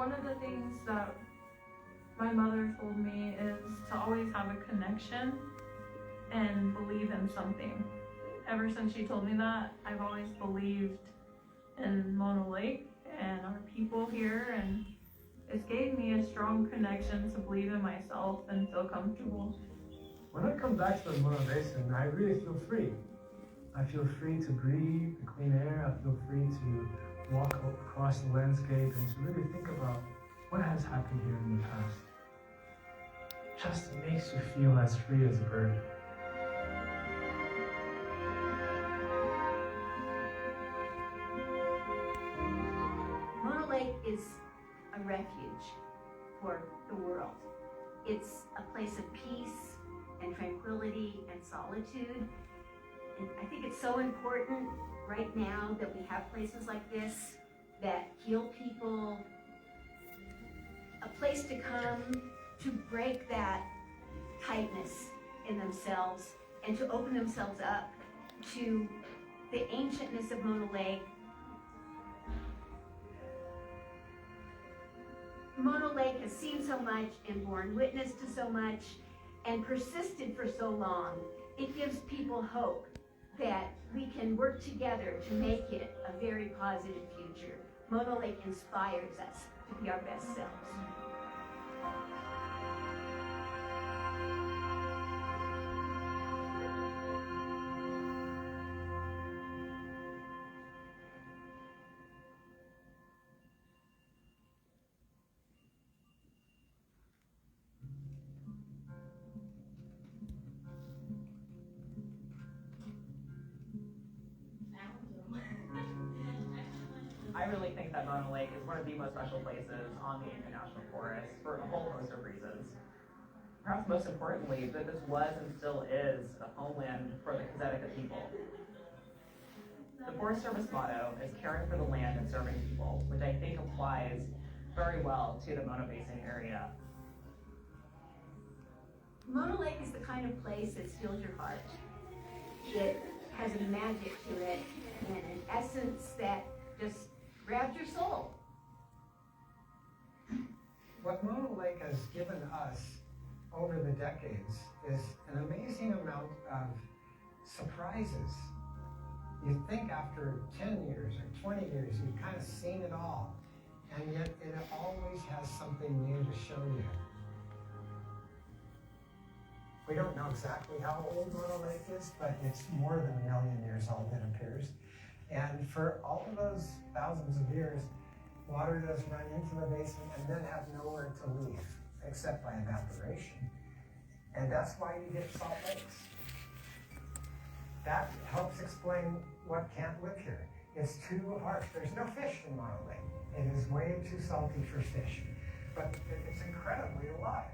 one of the things that my mother told me is to always have a connection and believe in something. Ever since she told me that, I've always believed in Mono Lake and our people here, and it's gave me a strong connection to believe in myself and feel comfortable. When I come back to the Mono Basin, I really feel free. I feel free to breathe the clean air. I feel free to walk across the landscape and to really think about what has happened here in the past. Just makes you feel as free as a bird. Mono Lake is a refuge for the world. It's a place of peace and tranquility and solitude. And I think it's so important right now that we have places like this that heal people, a place to come to break that tightness in themselves and to open themselves up to the ancientness of Mono Lake. Mono Lake has seen so much and borne witness to so much and persisted for so long. It gives people hope that we can work together to make it a very positive future. Mono Lake inspires us to be our best selves. I really think that Mono Lake is one of the most special places on the Indian National Forest for a whole host of reasons. Perhaps most importantly, that this was and still is a homeland for the Kazetica people. The Forest Service motto is caring for the land and serving people, which I think applies very well to the Mono Basin area. Mono Lake is the kind of place that steals your heart. It has a magic to it and an essence that just grabs your soul. What Mono Lake has given us over the decades is an amazing amount of surprises. You think after 10 years or 20 years, you've kind of seen it all, and yet it always has something new to show you. We don't know exactly how old Mono Lake is, but it's more than 1 million years old, it appears. And for all of those thousands of years, water does run into the basin and then have nowhere to leave, except by evaporation. And that's why you get salt lakes. That helps explain what can't live here. It's too harsh. There's no fish in Mono Lake. It is way too salty for fish. But it's incredibly alive.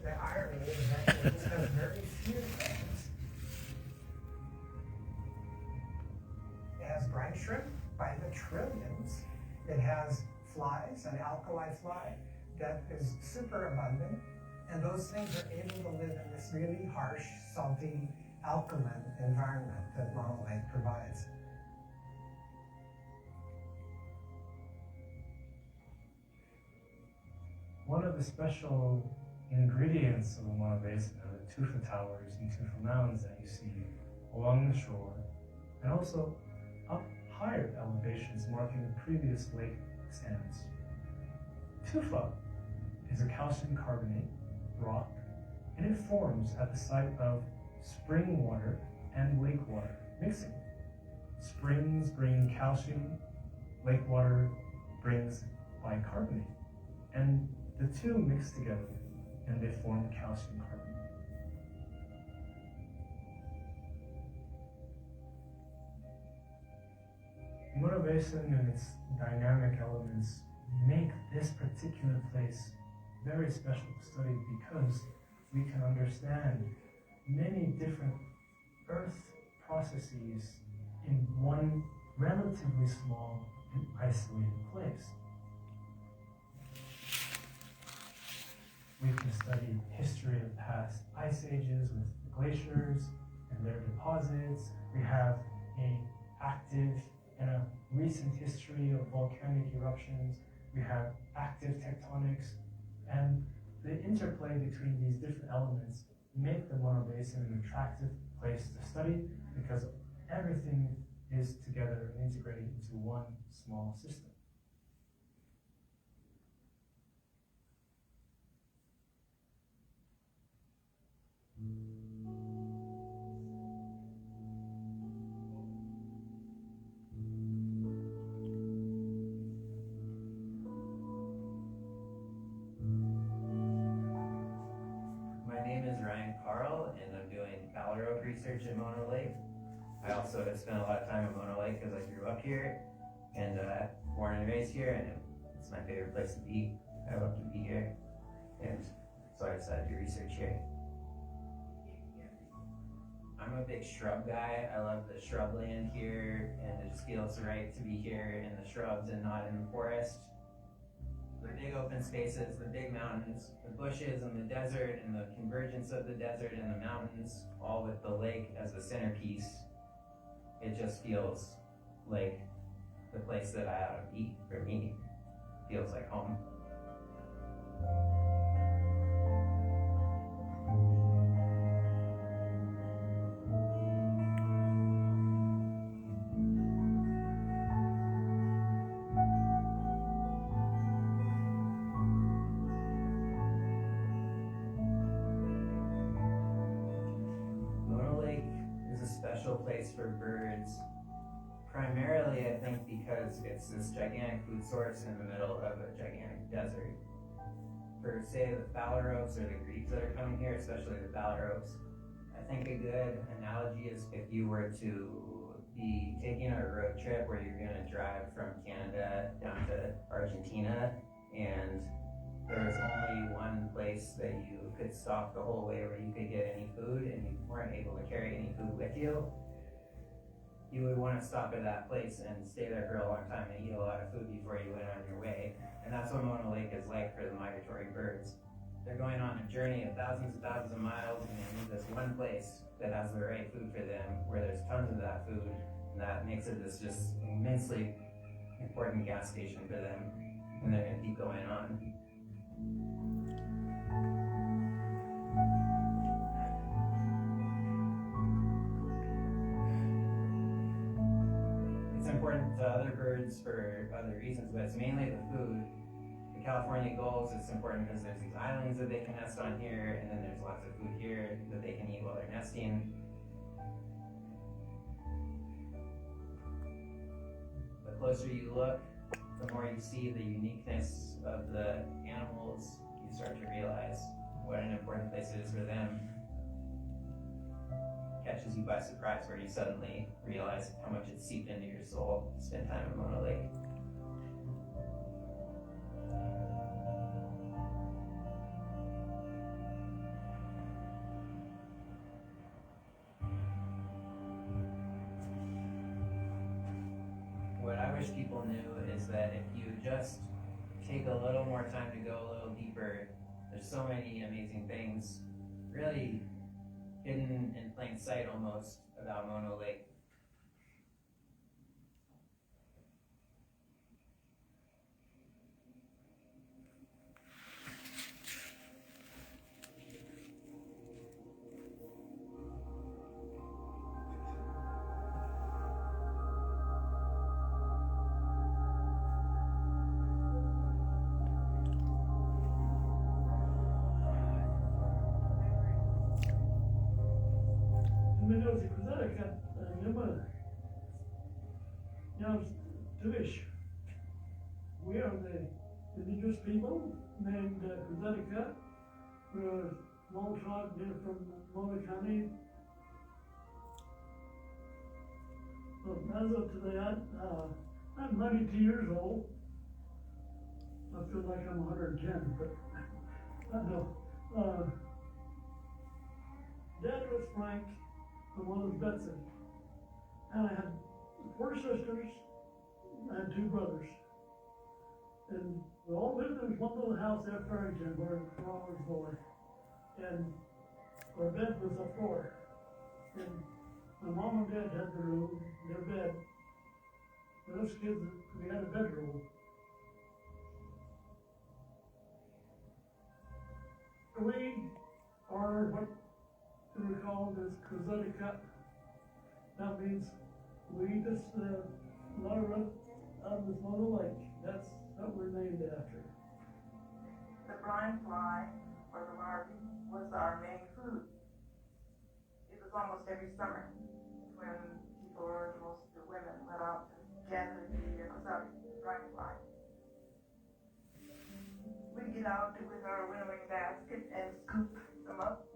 The irony is that it has very few things. It has brine shrimp by the trillions. It has flies, an alkali fly that is super abundant. And those things are able to live in this really harsh, salty, alkaline environment that Mono Lake provides. One of the special ingredients of the Mono Basin are the tufa towers and tufa mounds that you see along the shore, and also up higher elevations marking the previous lake stands. Tufa is a calcium carbonate rock, and it forms at the site of spring water and lake water mixing. Springs bring calcium, lake water brings bicarbonate, and the two mix together and they form calcium carbonate. The Mono Basin and its dynamic elements make this particular place very special to study because we can understand many different earth processes in one relatively small and isolated place. We can study history of past ice ages with glaciers and their deposits. We have an active and a recent history of volcanic eruptions we have active tectonics, and the interplay between these different elements make the Mono Basin an attractive place to study because everything is together and integrated into one small system. Research at Mono Lake. I also have spent a lot of time at Mono Lake because I grew up here and born and raised here, and it's my favorite place to be. I love to be here, and so I decided to do research here. I'm a big shrub guy. I love the shrubland here, and it just feels right to be here in the shrubs and not in the forest. The big open spaces, the big mountains, the bushes and the desert and the convergence of the desert and the mountains, all with the lake as the centerpiece. It just feels like the place that I ought to be. For me, feels like home. Place for birds, primarily I think because it's this gigantic food source in the middle of a gigantic desert. For say the phalaropes or the grebes that are coming here, especially the phalaropes, I think a good analogy is if you were to be taking a road trip where you're going to drive from Canada down to Argentina, and there was only one place that you could stop the whole way where you could get any food and you weren't able to carry any food with you. You would want to stop at that place and stay there for a long time and eat a lot of food before you went on your way. And that's what Mono Lake is like for the migratory birds. They're going on a journey of thousands of miles, and they need this one place that has the right food for them, where there's tons of that food, and that makes it this just immensely important gas station for them, and they're going to keep going on. Important to other birds for other reasons, but it's mainly the food. The California gulls, it's important because there's these islands that they can nest on here, and then there's lots of food here that they can eat while they're nesting. The closer you look, the more you see the uniqueness of the animals, you start to realize what an important place it is for them. Catches you by surprise where you suddenly realize how much it's seeped into your soul to spend time at Mono Lake. What I wish people knew is that if you just take a little more time to go a little deeper, there's so many amazing things really hidden in plain sight almost about Mono Lake. We are the indigenous people named Kuzetica. We're a small tribe here from Mona County. So as of today, I'm 92 years old. I feel like I'm 110, but I know. Dad was Frank, and mom was Betsy. And I had 4 sisters and 2 brothers. And we all lived in one little house at Farrington where I was born. And our bed was up floor. And my mom and dad had their room, their bed. But us kids, we had a bedroom. we are what we call this Kazanaka. That means we just water out of this little lake. That's what we're named after. The brine fly, or the larvae, was our main food. It was almost every summer when people, or most of the women, went out to gather the brine fly. We'd get out with our winnowing basket and scoop them up,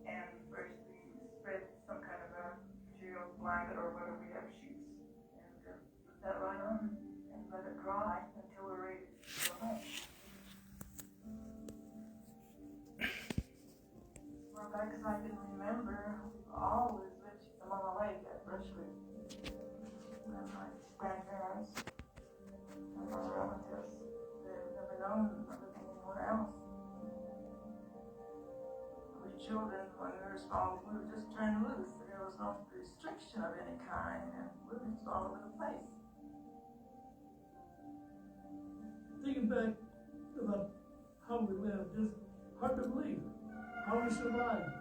and first we spread some kind of a material blanket or whatever we have, sheets, and put that right on and let it dry until we're ready to go home. Well, back as I can remember, always lived along the lake at Brushwood. And my grandparents and my relatives, they've never known of living anywhere else. We were children, when we were small, we were just turned loose. There was no restriction of any kind, and we were just all over the place. Thinking back about how we lived, just hard to believe how we survived.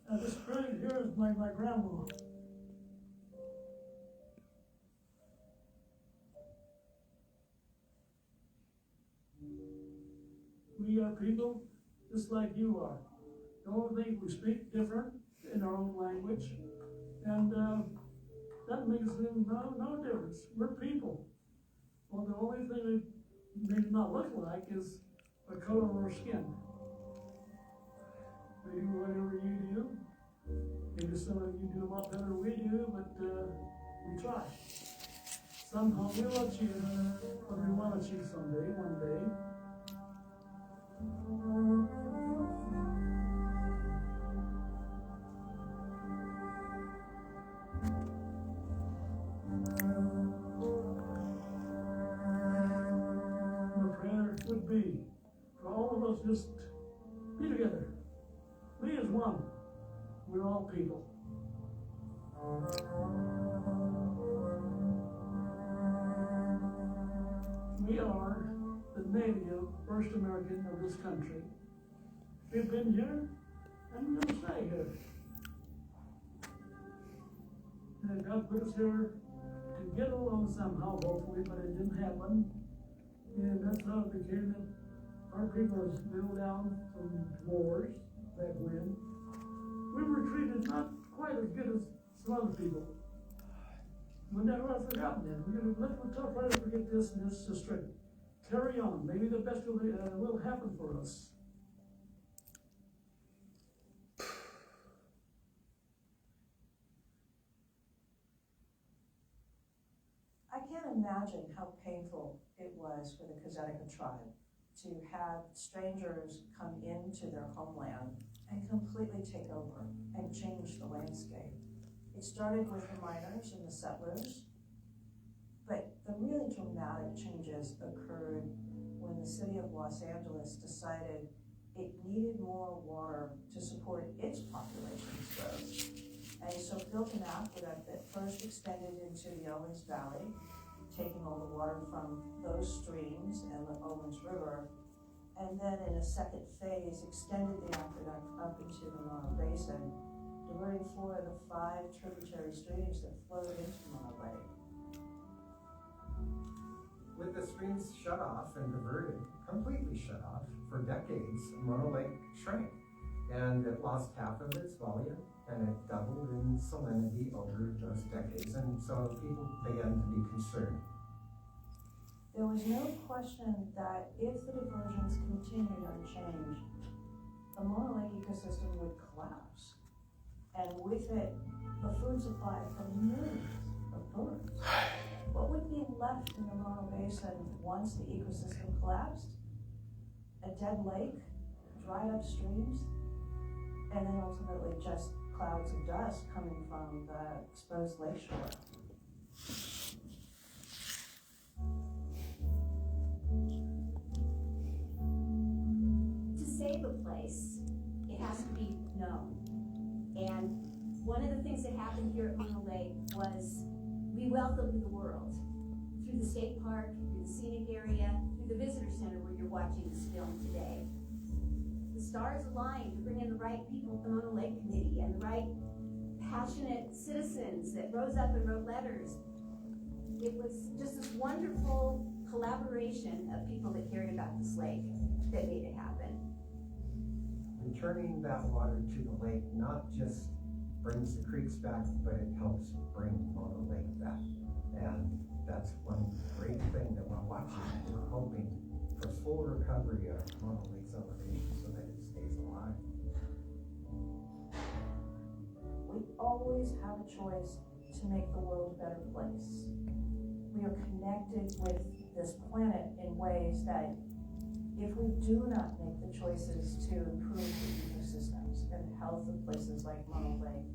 Now this right here is my grandma. We are people just like you are. The only thing we speak different in our own language, and that makes no difference. We're people. Well, the only thing we may not look like is the color of our skin. We do whatever you do. Maybe some of you do a lot better than we do, but we try. Somehow we'll achieve what we want to achieve someday, one day. Would be for all of us just be together. We as one. We're all people. We are the native first American of this country. We've been here and we're going to stay here. And God put us here to get along somehow, hopefully, but it didn't happen. And that's how it became that our people was built down from wars back when. We were treated not quite as good as some other people. We'll never forgotten that. We're going to let the tough fighter forget this and just straight carry on. Maybe the best will happen for us. I can't imagine how painful it was for the Kazatka tribe to have strangers come into their homeland and completely take over and change the landscape. It started with the miners and the settlers, but the really dramatic changes occurred when the city of Los Angeles decided it needed more water to support its population's growth. And so built an aqueduct that first extended into the Owens Valley, taking all the water from those streams and the Owens River, and then in a second phase extended the aqueduct up into the Mono Basin, diverting 4 of the 5 tributary streams that flowed into Mono Lake. With the streams shut off and diverted, completely shut off, for decades, Mono Lake shrank, and it lost half of its volume, and it doubled in salinity over those decades, and so people began to be concerned. There was no question that if the diversions continued unchanged, the Mono Lake ecosystem would collapse, and with it, the food supply for millions of birds. What would be left in the Mono Basin once the ecosystem collapsed? A dead lake, dried up streams, and then ultimately just clouds of dust coming from the exposed lakeshore. To save a place, it has to be known. And one of the things that happened here at Mono Lake was we welcomed the world. Through through the state park, through the scenic area, through the visitor center where you're watching this film today. The stars aligned to bring in the right people at the Mono Lake Committee and the right passionate citizens that rose up and wrote letters. It was just this wonderful collaboration of people that cared about this lake that made it happen. Returning that water to the lake not just brings the creeks back, but it helps bring Mono Lake back. And that's one great thing that we're watching. We're hoping for full recovery of Mono Lake's elevation so that it stays alive. We always have a choice to make the world a better place. We are connected with this planet in ways that if we do not make the choices to improve the ecosystems and the health of places like Mono Lake,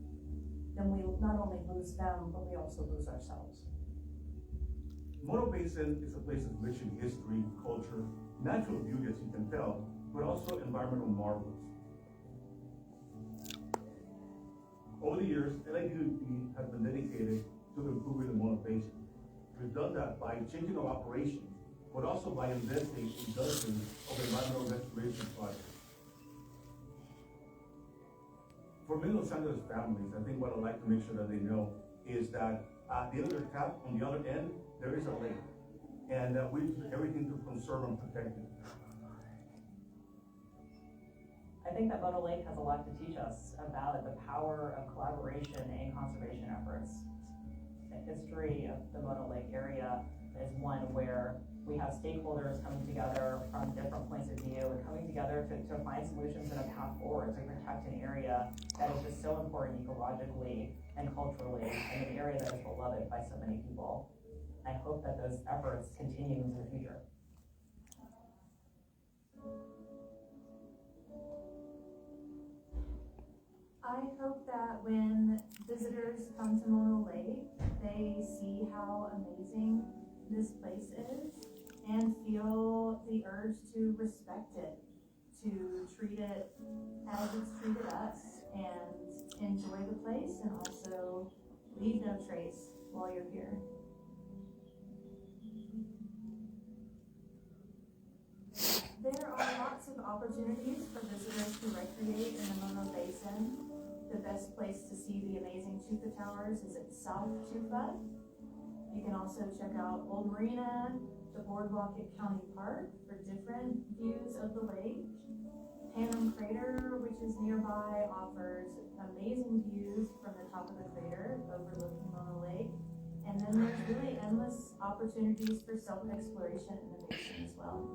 then we not only lose them, but we also lose ourselves. Mono Basin is a place that's rich in history, culture, natural beauty, as you can tell, but also environmental marvels. Over the years, LADUP has been dedicated to improving the Mono Basin. We've done that by changing our operations, but also by investing in dozens of environmental restoration projects. For many Los Angeles families, I think what I'd like to make sure that they know is that at the end of the tap, on the other end, there is a lake. And we do everything to conserve and protect it. I think that Mono Lake has a lot to teach us about the power of collaboration and conservation efforts. The history of the Mono Lake area is one where we have stakeholders coming together from different points of view and coming together to find solutions and a path forward to protect an area that is just so important ecologically and culturally, and an area that is beloved by so many people. I hope that those efforts continue into the future. I hope that when visitors come to Mono Lake, they see how amazing this place is and feel the urge to respect it, to treat it as it's treated us, and enjoy the place and also leave no trace while you're here. There are lots of opportunities for visitors to recreate in the Mono Basin. The best place to see the amazing Tufa Towers is at South Tufa. You can also check out Old Marina, the boardwalk at County Park for different views of the lake. Panum Crater, which is nearby, offers amazing views from the top of the crater overlooking Mono Lake. And then there's really endless opportunities for self-exploration in the basin as well.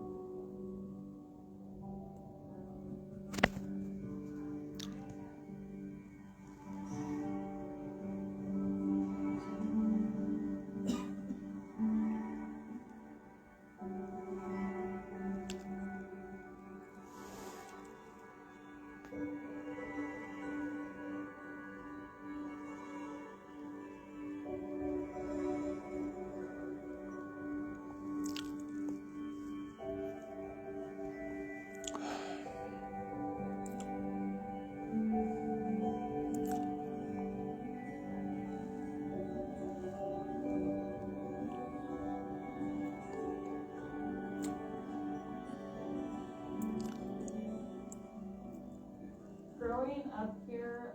Growing up here,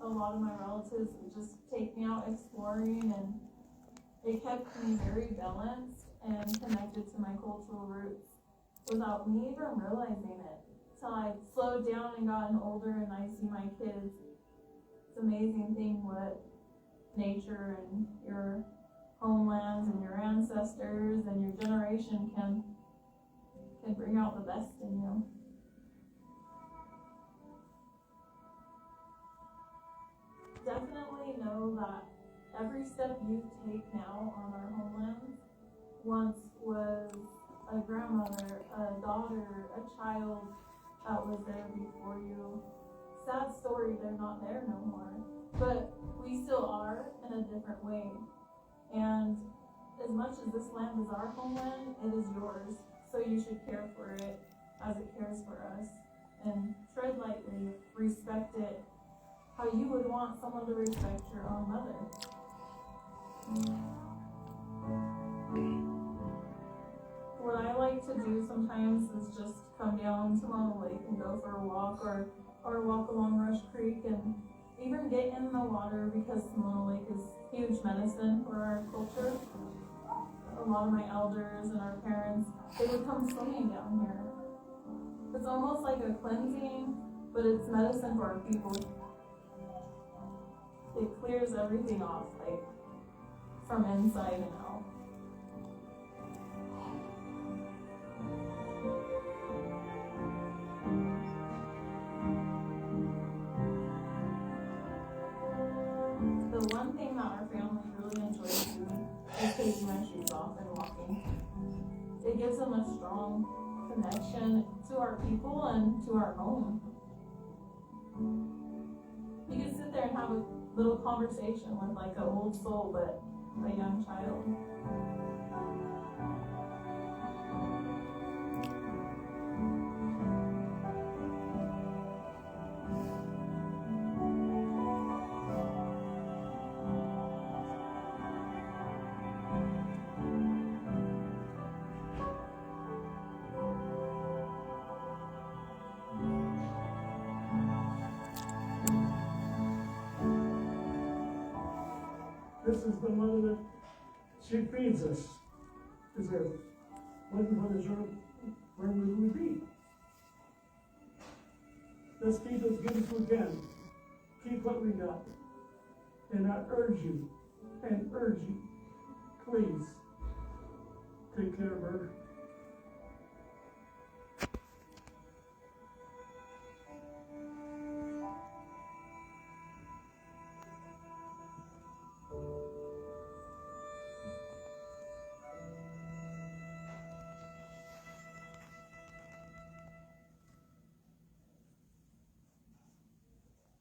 a lot of my relatives would just take me out exploring, and it kept me very balanced and connected to my cultural roots without me even realizing it. Till I slowed down and gotten older and I see my kids. It's an amazing thing what nature and your homelands and your ancestors and your generation can bring out the best in you. Definitely know that every step you take now on our homelands once was a grandmother, a daughter, a child that was there before you. Sad story, they're not there no more. But we still are in a different way. And as much as this land is our homeland, it is yours. So you should care for it as it cares for us. And tread lightly, respect it, how you would want someone to respect your own mother. do sometimes is just come down to Mono Lake and go for a walk or walk along Rush Creek and even get in the water because Mono Lake is huge medicine for our culture. A lot of my elders and our parents, they would come swimming down here. It's almost like a cleansing, but it's medicine for our people. It clears everything off, like from inside and out. The one thing that our family really enjoys doing is taking my shoes off and walking. It gives them a strong connection to our people and to our home. You can sit there and have a little conversation with like an old soul, but a young child. This is the mother that she feeds us. Is there, what is her, where would we be? Let's keep as good as we can. Keep what we got. And I urge you, please, take care of her